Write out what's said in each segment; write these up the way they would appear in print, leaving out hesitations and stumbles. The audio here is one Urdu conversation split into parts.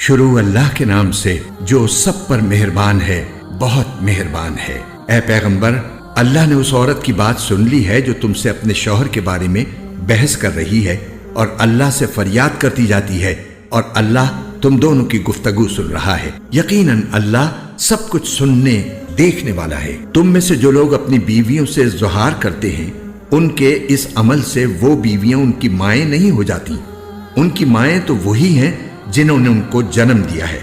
شروع اللہ کے نام سے جو سب پر مہربان ہے، بہت مہربان ہے۔ اے پیغمبر، اللہ نے اس عورت کی بات سن لی ہے جو تم سے اپنے شوہر کے بارے میں بحث کر رہی ہے اور اللہ سے فریاد کرتی جاتی ہے، اور اللہ تم دونوں کی گفتگو سن رہا ہے۔ یقیناً اللہ سب کچھ سننے دیکھنے والا ہے۔ تم میں سے جو لوگ اپنی بیویوں سے زہار کرتے ہیں، ان کے اس عمل سے وہ بیویاں ان کی مائیں نہیں ہو جاتی۔ ان کی مائیں تو وہی ہیں جنہوں نے ان کو جنم دیا ہے۔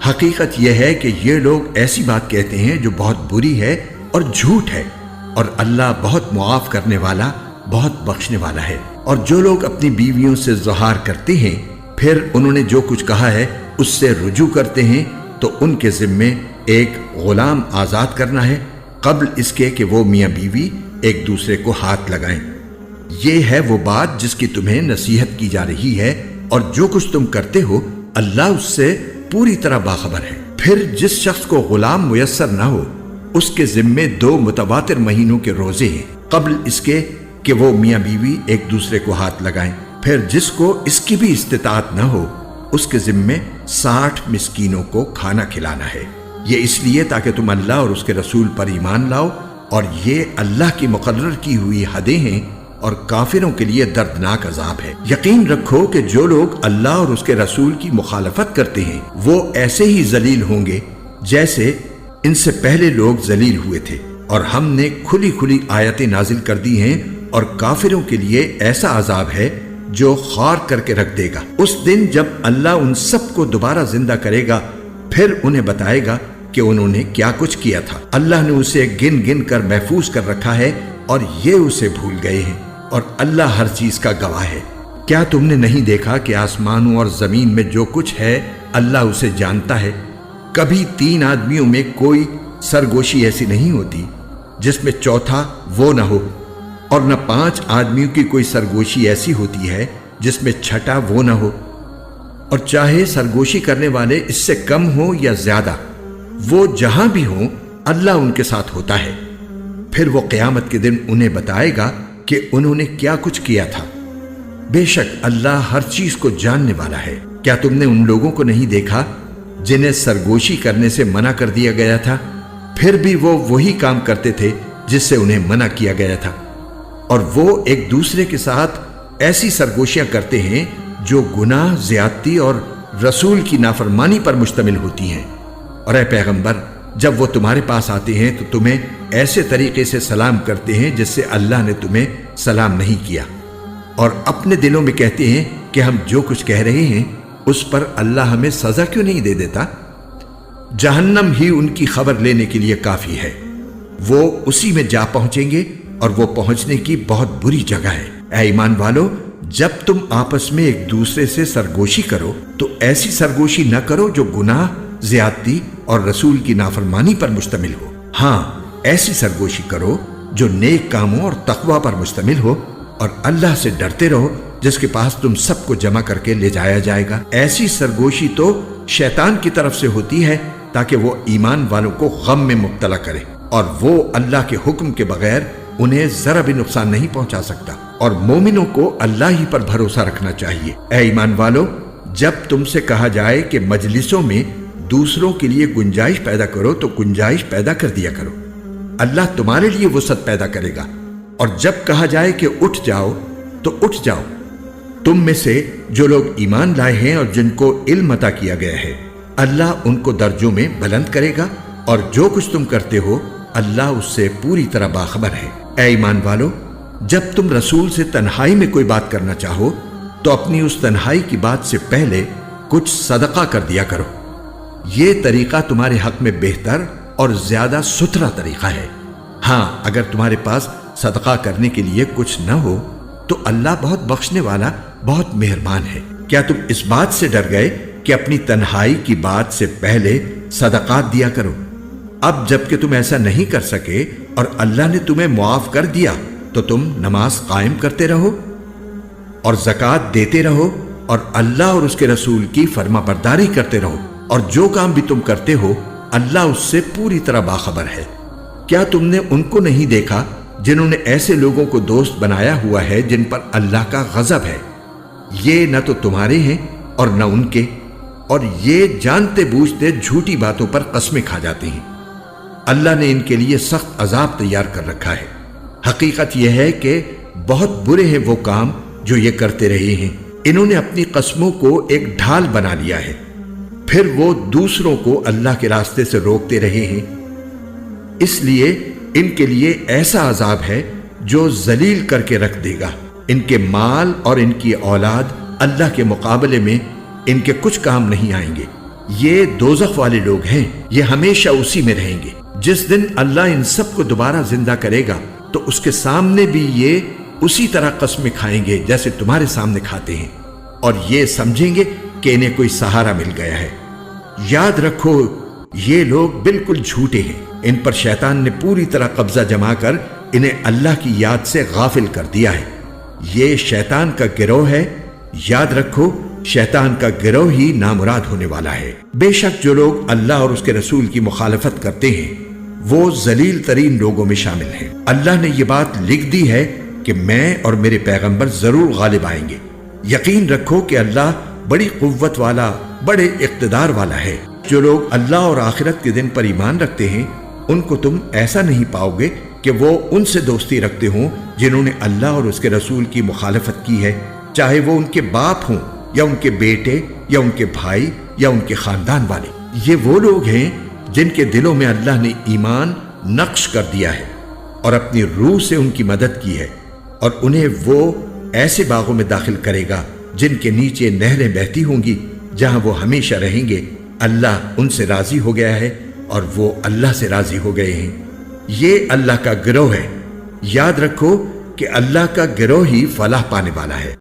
حقیقت یہ ہے کہ یہ لوگ ایسی بات کہتے ہیں جو بہت بری ہے اور جھوٹ ہے، اور اللہ بہت معاف کرنے والا، بہت بخشنے والا ہے۔ اور جو لوگ اپنی بیویوں سے زہار کرتے ہیں، پھر انہوں نے جو کچھ کہا ہے اس سے رجوع کرتے ہیں، تو ان کے ذمے ایک غلام آزاد کرنا ہے قبل اس کے کہ وہ میاں بیوی ایک دوسرے کو ہاتھ لگائیں۔ یہ ہے وہ بات جس کی تمہیں نصیحت کی جا رہی ہے، اور جو کچھ تم کرتے ہو اللہ اس سے پوری طرح باخبر ہے۔ پھر جس شخص کو غلام میسر نہ ہو، اس کے ذمے 2 متواتر مہینوں کے روزے ہیں قبل اس کے کہ وہ میاں بیوی ایک دوسرے کو ہاتھ لگائیں۔ پھر جس کو اس کی بھی استطاعت نہ ہو، اس کے ذمے 60 مسکینوں کو کھانا کھلانا ہے۔ یہ اس لیے تاکہ تم اللہ اور اس کے رسول پر ایمان لاؤ، اور یہ اللہ کی مقرر کی ہوئی حدیں ہیں، اور کافروں کے لیے دردناک عذاب ہے۔ یقین رکھو کہ جو لوگ اللہ اور اس کے رسول کی مخالفت کرتے ہیں، وہ ایسے ہی ذلیل ہوں گے جیسے ان سے پہلے لوگ ذلیل ہوئے تھے، اور ہم نے کھلی کھلی آیتیں نازل کر دی ہیں، اور کافروں کے لیے ایسا عذاب ہے جو خار کر کے رکھ دے گا۔ اس دن جب اللہ ان سب کو دوبارہ زندہ کرے گا، پھر انہیں بتائے گا کہ انہوں نے کیا کچھ کیا تھا۔ اللہ نے اسے گن گن کر محفوظ کر رکھا ہے، اور یہ اسے بھول گئے ہیں، اور اللہ ہر چیز کا گواہ ہے۔ کیا تم نے نہیں دیکھا کہ آسمانوں اور زمین میں جو کچھ ہے اللہ اسے جانتا ہے؟ کبھی 3 آدمیوں میں کوئی سرگوشی ایسی نہیں ہوتی جس میں چوتھا وہ نہ ہو، اور نہ 5 آدمیوں کی کوئی سرگوشی ایسی ہوتی ہے جس میں چھٹا وہ نہ ہو، اور چاہے سرگوشی کرنے والے اس سے کم ہو یا زیادہ، وہ جہاں بھی ہوں اللہ ان کے ساتھ ہوتا ہے۔ پھر وہ قیامت کے دن انہیں بتائے گا کہ انہوں نے کیا کچھ کیا تھا۔ بے شک اللہ ہر چیز کو جاننے والا ہے۔ کیا تم نے ان لوگوں کو نہیں دیکھا جنہیں سرگوشی کرنے سے منع کر دیا گیا تھا، پھر بھی وہ وہی کام کرتے تھے جس سے انہیں منع کیا گیا تھا، اور وہ ایک دوسرے کے ساتھ ایسی سرگوشیاں کرتے ہیں جو گناہ، زیادتی اور رسول کی نافرمانی پر مشتمل ہوتی ہیں۔ اور اے پیغمبر، جب وہ تمہارے پاس آتے ہیں تو تمہیں ایسے طریقے سے سلام کرتے ہیں جس سے اللہ نے تمہیں سلام نہیں کیا، اور اپنے دلوں میں کہتے ہیں کہ ہم جو کچھ کہہ رہے ہیں اس پر اللہ ہمیں سزا کیوں نہیں دے دیتا؟ جہنم ہی ان کی خبر لینے کے لیے کافی ہے، وہ اسی میں جا پہنچیں گے، اور وہ پہنچنے کی بہت بری جگہ ہے۔ اے ایمان والو، جب تم آپس میں ایک دوسرے سے سرگوشی کرو تو ایسی سرگوشی نہ کرو جو گناہ، زیادتی اور رسول کی نافرمانی پر مشتمل ہو۔ ہاں، ایسی سرگوشی کرو جو نیک کاموں اور تقوی پر مشتمل ہو، اور اللہ سے ڈرتے رہو جس کے پاس تم سب کو جمع کر کے لے جایا جائے گا۔ ایسی سرگوشی تو شیطان کی طرف سے ہوتی ہے تاکہ وہ ایمان والوں کو غم میں مبتلا کرے، اور وہ اللہ کے حکم کے بغیر انہیں ذرا بھی نقصان نہیں پہنچا سکتا۔ اور مومنوں کو اللہ ہی پر بھروسہ رکھنا چاہیے۔ اے ایمان والو، جب تم سے کہا جائے کہ مجلسوں میں دوسروں کے لیے گنجائش پیدا کرو تو گنجائش پیدا کر دیا کرو، اللہ تمہارے لیے وسعت پیدا کرے گا۔ اور جب کہا جائے کہ اٹھ جاؤ تو اٹھ جاؤ۔ تم میں سے جو لوگ ایمان لائے ہیں اور جن کو علم عطا کیا گیا ہے، اللہ ان کو درجوں میں بلند کرے گا، اور جو کچھ تم کرتے ہو اللہ اس سے پوری طرح باخبر ہے۔ اے ایمان والو، جب تم رسول سے تنہائی میں کوئی بات کرنا چاہو تو اپنی اس تنہائی کی بات سے پہلے کچھ صدقہ کر دیا کرو۔ یہ طریقہ تمہارے حق میں بہتر اور زیادہ ستھرا طریقہ ہے۔ ہاں، اگر تمہارے پاس صدقہ کرنے کے لیے کچھ نہ ہو تو اللہ بہت بخشنے والا، بہت مہربان ہے۔ کیا تم اس بات سے ڈر گئے کہ اپنی تنہائی کی بات سے پہلے صدقات دیا کرو؟ اب جب کہ تم ایسا نہیں کر سکے اور اللہ نے تمہیں معاف کر دیا تو تم نماز قائم کرتے رہو اور زکوٰۃ دیتے رہو، اور اللہ اور اس کے رسول کی فرما برداری کرتے رہو، اور جو کام بھی تم کرتے ہو اللہ اس سے پوری طرح باخبر ہے۔ کیا تم نے ان کو نہیں دیکھا جنہوں نے ایسے لوگوں کو دوست بنایا ہوا ہے جن پر اللہ کا غضب ہے؟ یہ نہ تو تمہارے ہیں اور نہ ان کے، اور یہ جانتے بوجھتے جھوٹی باتوں پر قسمیں کھا جاتے ہیں۔ اللہ نے ان کے لیے سخت عذاب تیار کر رکھا ہے۔ حقیقت یہ ہے کہ بہت برے ہیں وہ کام جو یہ کرتے رہے ہیں۔ انہوں نے اپنی قسموں کو ایک ڈھال بنا لیا ہے، پھر وہ دوسروں کو اللہ کے راستے سے روکتے رہے ہیں۔ اس لیے ان کے لیے ایسا عذاب ہے جو ذلیل کر کے رکھ دے گا۔ ان کے مال اور ان کی اولاد اللہ کے مقابلے میں ان کے کچھ کام نہیں آئیں گے۔ یہ دوزخ والے لوگ ہیں، یہ ہمیشہ اسی میں رہیں گے۔ جس دن اللہ ان سب کو دوبارہ زندہ کرے گا تو اس کے سامنے بھی یہ اسی طرح قسمیں کھائیں گے جیسے تمہارے سامنے کھاتے ہیں، اور یہ سمجھیں گے کہ انہیں کوئی سہارا مل گیا ہے۔ یاد رکھو یہ لوگ بالکل جھوٹے ہیں۔ ان پر شیطان نے پوری طرح قبضہ جما کر انہیں اللہ کی یاد سے غافل کر دیا ہے۔ یہ شیطان کا گروہ ہے۔ یاد رکھو شیطان کا گروہ ہی نامراد ہونے والا ہے۔ بے شک جو لوگ اللہ اور اس کے رسول کی مخالفت کرتے ہیں وہ ذلیل ترین لوگوں میں شامل ہیں۔ اللہ نے یہ بات لکھ دی ہے کہ میں اور میرے پیغمبر ضرور غالب آئیں گے۔ یقین رکھو کہ اللہ بڑی قوت والا، بڑے اقتدار والا ہے۔ جو لوگ اللہ اور آخرت کے دن پر ایمان رکھتے ہیں ان کو تم ایسا نہیں پاؤ گے کہ وہ ان سے دوستی رکھتے ہوں جنہوں نے اللہ اور اس کے رسول کی مخالفت کی ہے، چاہے وہ ان کے باپ ہوں یا ان کے بیٹے یا ان کے بھائی یا ان کے خاندان والے۔ یہ وہ لوگ ہیں جن کے دلوں میں اللہ نے ایمان نقش کر دیا ہے اور اپنی روح سے ان کی مدد کی ہے، اور انہیں وہ ایسے باغوں میں داخل کرے گا جن کے نیچے نہریں بہتی ہوں گی، جہاں وہ ہمیشہ رہیں گے۔ اللہ ان سے راضی ہو گیا ہے اور وہ اللہ سے راضی ہو گئے ہیں۔ یہ اللہ کا گروہ ہے۔ یاد رکھو کہ اللہ کا گروہ ہی فلاح پانے والا ہے۔